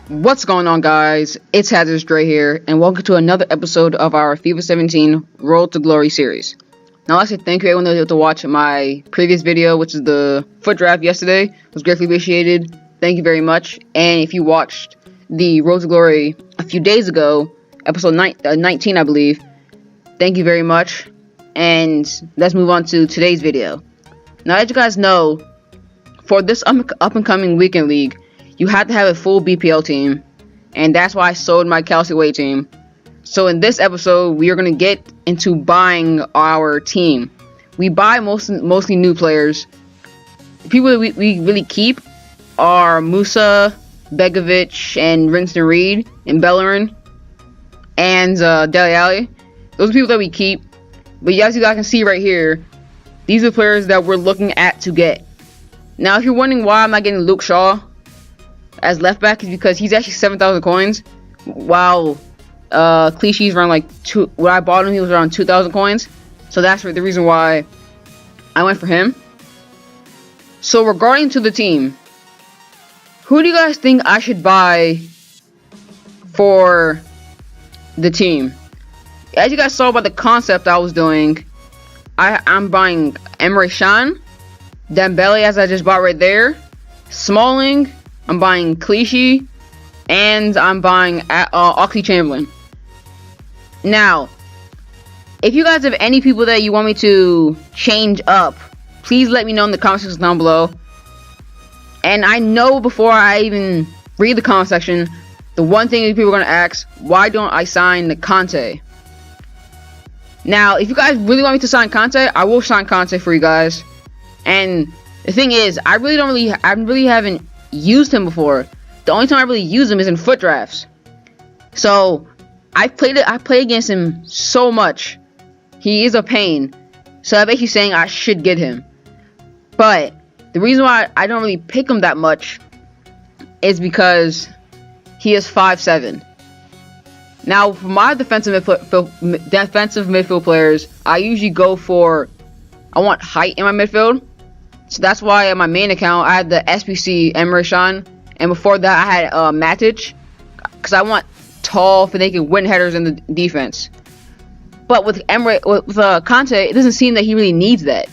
What's going on, guys? It's HazardousDre here, and welcome to another episode of our FIFA 17 Road to Glory series. Now, I'd like to thank you everyone that was able to watch my previous video, which is the FUT draft yesterday. It was greatly appreciated. Thank you very much. And if you watched the Road to Glory a few days ago, episode 19, I believe, thank you very much. And let's move on to today's video. Now, as you guys know, for this up-and-coming weekend league, you have to have a full BPL team, and that's why I sold my Calciway team. So in this episode, we are going to get into buying our team. We buy mostly new players. The people that we really keep are Musa, Begovic, and Rinston Reed, and Bellerin, and Dele Alli. Those are people that we keep. But as you guys can see right here, these are players that we're looking at to get. Now, if you're wondering why I'm not getting Luke Shaw as left back, is because he's actually 7,000 coins, while Clichy's around like when I bought him, he was around 2,000 coins. So that's the reason why I went for him. So regarding to the team, who do you guys think I should buy for the team? As you guys saw by the concept I was doing, I'm buying Emre Can, Dembele, as I just bought right there, Smalling, I'm buying Clichy, and I'm buying Oxlade-Chamberlain. Now, if you guys have any people that you want me to change up, please let me know in the comment section down below. And I know before I even read the comment section, the one thing people are going to ask, why don't I sign the Conte? Now, if you guys really want me to sign Conte, I will sign Conte for you guys. And the thing is, I really haven't used him before. The only time I really use him is in FUT drafts. So I played against him so much. He is a pain. So I'm basically saying I should get him. But the reason why I don't really pick him that much is because he is 5'7". Now, for my defensive midfield players, I usually go for, I want height in my midfield. So that's why on my main account, I had the SBC Emre Can. And before that, I had Matic. Because I want tall, so they can win headers in the defense. But with Conte, it doesn't seem that he really needs that.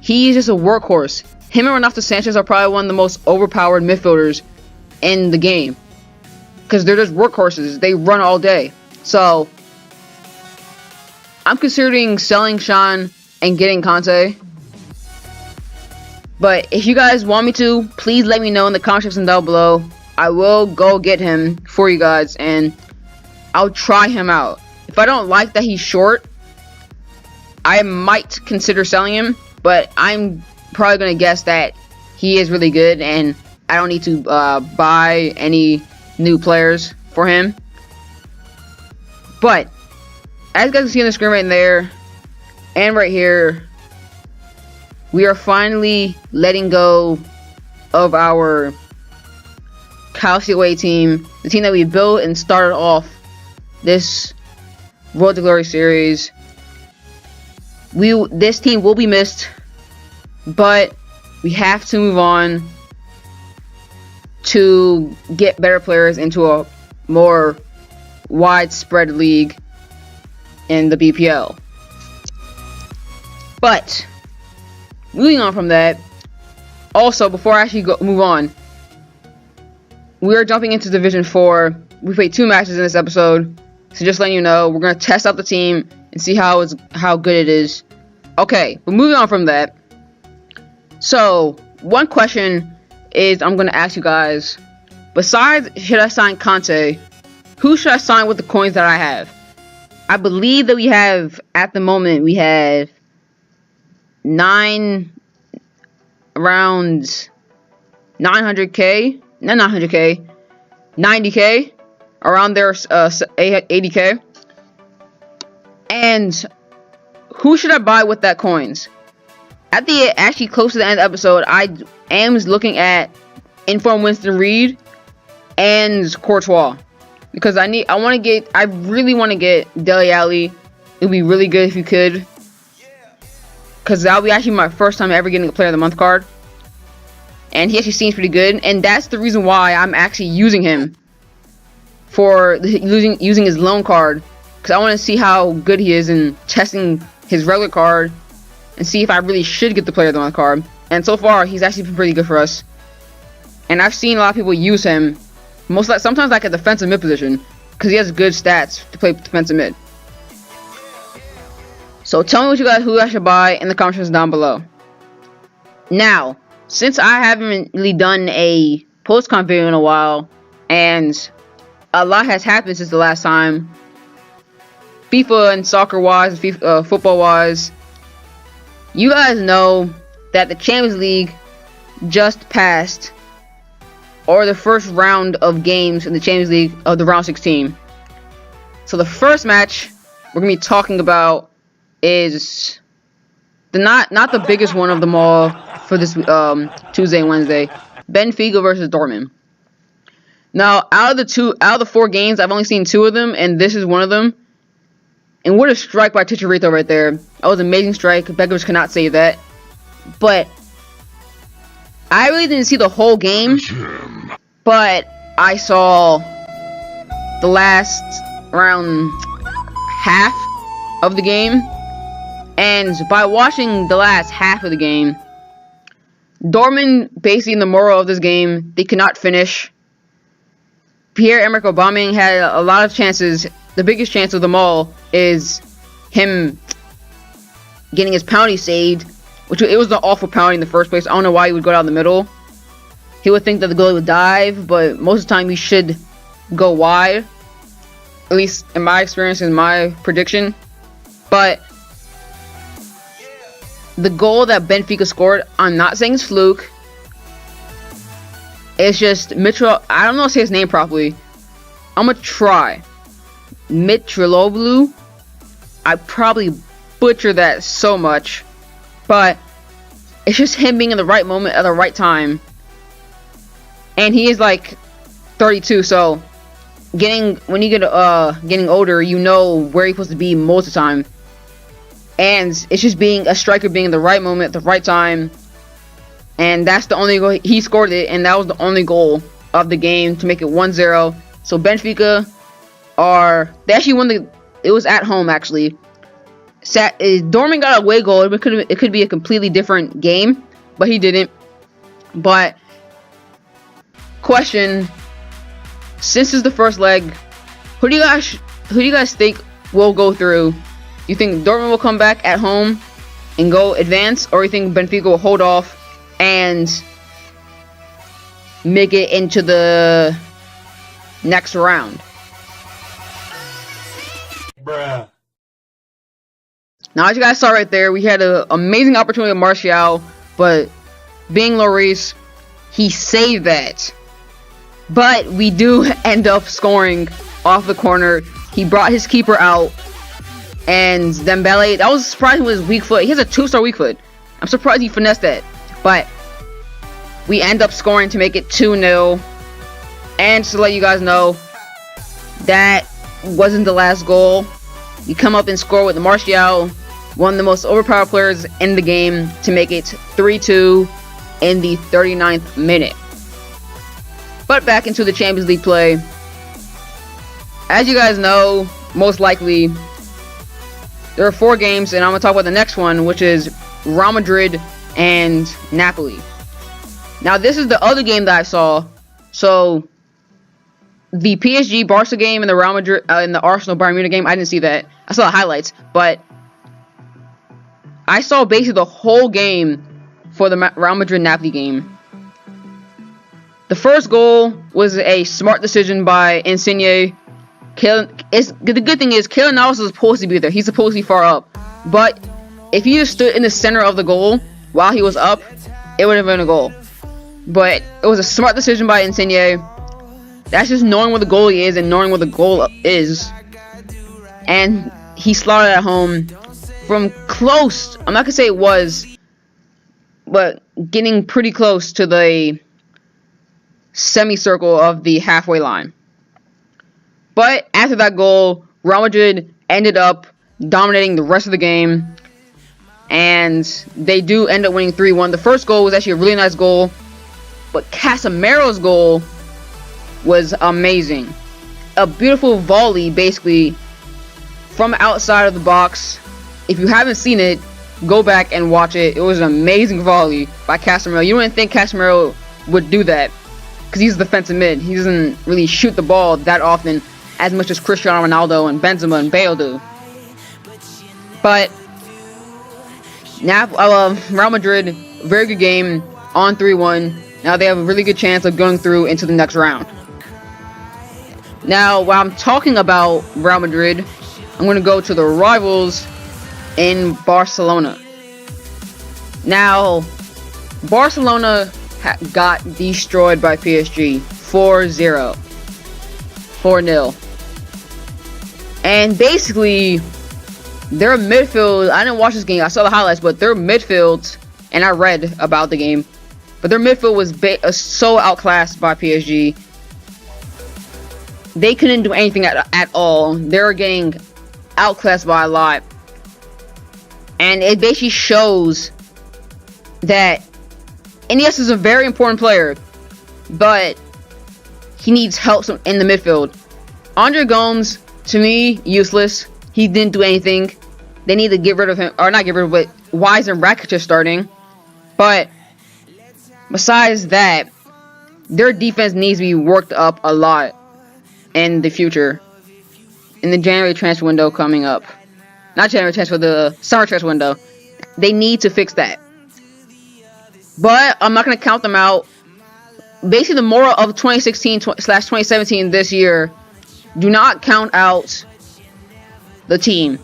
He's just a workhorse. Him and Renato Sanchez are probably one of the most overpowered midfielders in the game. Because they're just workhorses. They run all day. So, I'm considering selling Sean and getting Conte. But if you guys want me to, please let me know in the comment section down below. I will go get him for you guys, and I'll try him out. If I don't like that he's short, I might consider selling him. But I'm probably going to guess that he is really good, and I don't need to buy any new players for him. But as you guys can see on the screen right there and right here, we are finally letting go of our Calciway team, the team that we built and started off this Road to Glory series. This team will be missed, but we have to move on to get better players into a more widespread league in the BPL. But moving on from that, also before I actually move on, we are jumping into Division 4. We played 2 matches in this episode, so just letting you know, we're going to test out the team and see how good it is. Okay, but moving on from that, so one question is I'm going to ask you guys, besides should I sign Conte, who should I sign with the coins that I have? I believe that we have, at the moment, we have around 900k, not 900k, 90k, around there, 80k. And who should I buy with that coins? Actually close to the end of the episode, I am looking at Inform Winston Reed and Courtois, because I really want to get Dele Alli. It would be really good if you could, because that would be actually my first time ever getting a Player of the Month card. and he actually seems pretty good. And that's the reason why I'm actually using him for using his loan card, because I want to see how good he is in testing his regular card and see if I really should get the player of the month card. And so far, he's actually been pretty good for us. And I've seen a lot of people use him, sometimes like a defensive mid position, because he has good stats to play defensive mid. So tell me who I should buy in the comments down below. Now, since I haven't really done a post-con video in a while, and a lot has happened since the last time, FIFA and soccer-wise, football-wise, you guys know that the Champions League just passed, or the first round of games in the Champions League of the round 16. So the first match we're gonna be talking about is not the biggest one of them all for this Tuesday and Wednesday. Benfica versus Dortmund. Now, out of the 4 games, I've only seen 2 of them, and this is one of them. And what a strike by Chicharito right there. That was an amazing strike. Begovic cannot save that. But I really didn't see the whole game, but I saw the last around half of the game. And by watching the last half of the game, Dortmund, basically in the moral of this game, they could not finish. Pierre-Emerick Aubameyang had a lot of chances. The biggest chance of them all is him getting his penalty saved, which it was an awful penalty in the first place. I don't know why he would go down the middle. He would think that the goalie would dive, but most of the time he should go wide. At least in my experience and my prediction. But the goal that Benfica scored, I'm not saying it's fluke. It's just Mitchell. I don't know how to say his name properly. I'm gonna try. Mitroglou. I probably butcher that so much, but it's just him being in the right moment at the right time. And he is like 32, so when you get getting older, you know where you're supposed to be most of the time. And it's just being a striker, being in the right moment at the right time. And that's the only goal. He scored it, and that was the only goal of the game to make it 1-0. So Benfica they actually won it was at home actually. Dortmund got a away goal. It could be a completely different game, but he didn't. But question, since it's the first leg, who do you guys think will go through? You think Dortmund will come back at home and go advance, or you think Benfica will hold off and make it into the next round? Bruh. Now, as you guys saw right there, we had an amazing opportunity with Martial, but being Lloris, he saved that. But we do end up scoring off the corner. He brought his keeper out, and Dembele, that was surprising with his weak foot. He has a 2-star weak foot. I'm surprised he finessed that. But we end up scoring to make it 2-0. And to let you guys know, that wasn't the last goal. You come up and score with Martial, one of the most overpowered players in the game, to make it 3-2 in the 39th minute. But back into the Champions League play. As you guys know, most likely, there are 4 games, and I'm going to talk about the next one, which is Real Madrid and Napoli. Now, this is the other game that I saw. So, the PSG Barca game and the Real Madrid and the Arsenal Bayern Munich game, I didn't see that. I saw the highlights, but I saw basically the whole game for the Real Madrid Napoli game. The first goal was a smart decision by Insigne. The good thing is, Keylor Navas is supposed to be there. He's supposed to be far up. But if he just stood in the center of the goal while he was up, it would have been a goal. But it was a smart decision by Insigne. That's just knowing where the goalie is and knowing where the goal is. And he slotted at home from close. I'm not going to say it was, but getting pretty close to the semicircle of the halfway line. But after that goal, Real Madrid ended up dominating the rest of the game. And they do end up winning 3-1. The first goal was actually a really nice goal But Casemiro's goal was amazing. A beautiful volley, basically, from outside of the box. If you haven't seen it, go back and watch it. It was an amazing volley by Casemiro. You wouldn't think Casemiro would do that, because he's a defensive mid. He doesn't really shoot the ball that often, as much as Cristiano Ronaldo and Benzema and Bale do. But now, Real Madrid, very good game, on 3-1. Now they have a really good chance of going through into the next round. Now, while I'm talking about Real Madrid, I'm going to go to the rivals in Barcelona. Now, Barcelona got destroyed by PSG 4-0. 4-0. And basically, their midfield, I didn't watch this game, I saw the highlights, but their midfield, and I read about the game, but their midfield was so outclassed by PSG. They couldn't do anything at all. They were getting outclassed by a lot. And it basically shows that Iniesta is a very important player, but he needs help in the midfield. Andre Gomes, to me, useless. He didn't do anything. They need to get rid of him, or not get rid of him, but Wise and Rakitic are starting. But besides that, their defense needs to be worked up a lot in the future. In the January transfer window coming up. Not January transfer, the summer transfer window. They need to fix that. But I'm not going to count them out. Basically, the moral of 2016/2017 this year, do not count out the team.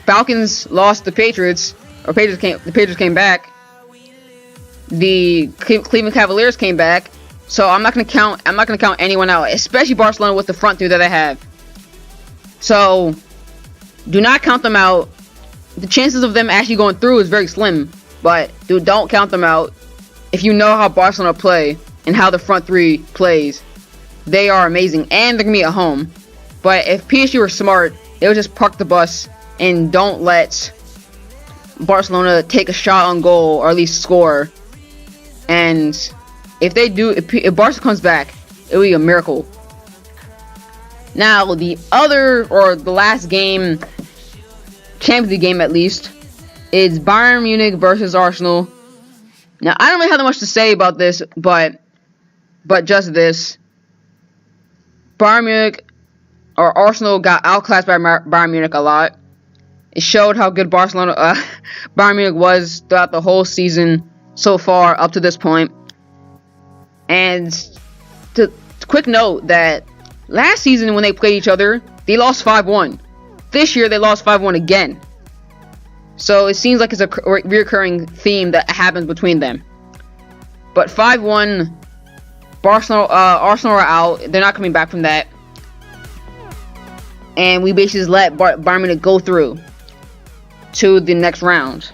Falcons lost the Patriots, or the Patriots came back. The Cleveland Cavaliers came back. So I'm not going to count anyone out, especially Barcelona with the front three that they have. So do not count them out. The chances of them actually going through is very slim, but don't count them out. If you know how Barcelona play and how the front three plays, they are amazing, and they're going to be at home. But if PSG were smart, they would just park the bus and don't let Barcelona take a shot on goal, or at least score. And if they do, if Barca comes back, it will be a miracle. Now, the last game, Champions League game at least, is Bayern Munich versus Arsenal. Now, I don't really have that much to say about this, but just this. Bayern Munich, or Arsenal, got outclassed by Bayern Munich a lot. It showed how good Bayern Munich was throughout the whole season so far up to this point. And quick note that last season when they played each other, they lost 5-1. This year they lost 5-1 again. So it seems like it's a recurring theme that happens between them. But 5-1, Arsenal are out. They're not coming back from that. And we basically just let Bayern Munich go through to the next round.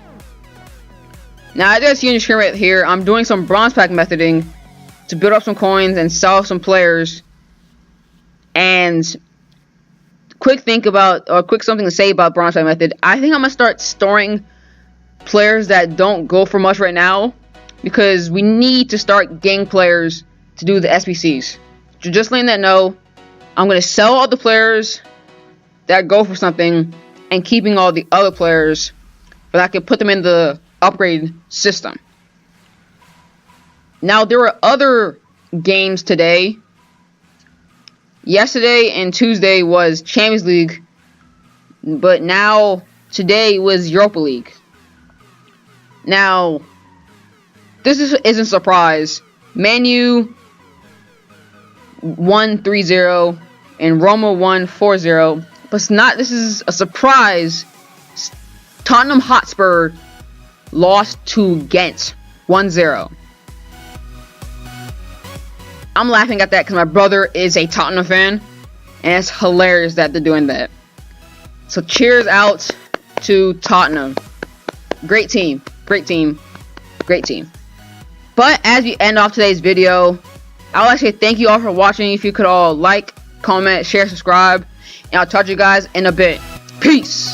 Now, as you guys see on the screen right here, I'm doing some bronze pack methoding to build up some coins and sell some players. And quick something to say about bronze pack method. I think I'm gonna start storing players that don't go for much right now, because we need to start getting players to do the SBCs. Just letting that know, I'm gonna sell all the players that go for something and keeping all the other players, but I can put them in the upgrade system. Now, there were other games today. Yesterday and Tuesday was Champions League, but now today was Europa League. Now, this isn't a surprise. Man U won 3-0 and Roma won 4-0. But this is a surprise. Tottenham Hotspur lost to Ghent 1-0. I'm laughing at that because my brother is a Tottenham fan, and it's hilarious that they're doing that. So cheers out to Tottenham. Great team. Great team. Great team. But as we end off today's video, I would like to say thank you all for watching. If you could all like, comment, share, subscribe, and I'll talk to you guys in a bit. Peace.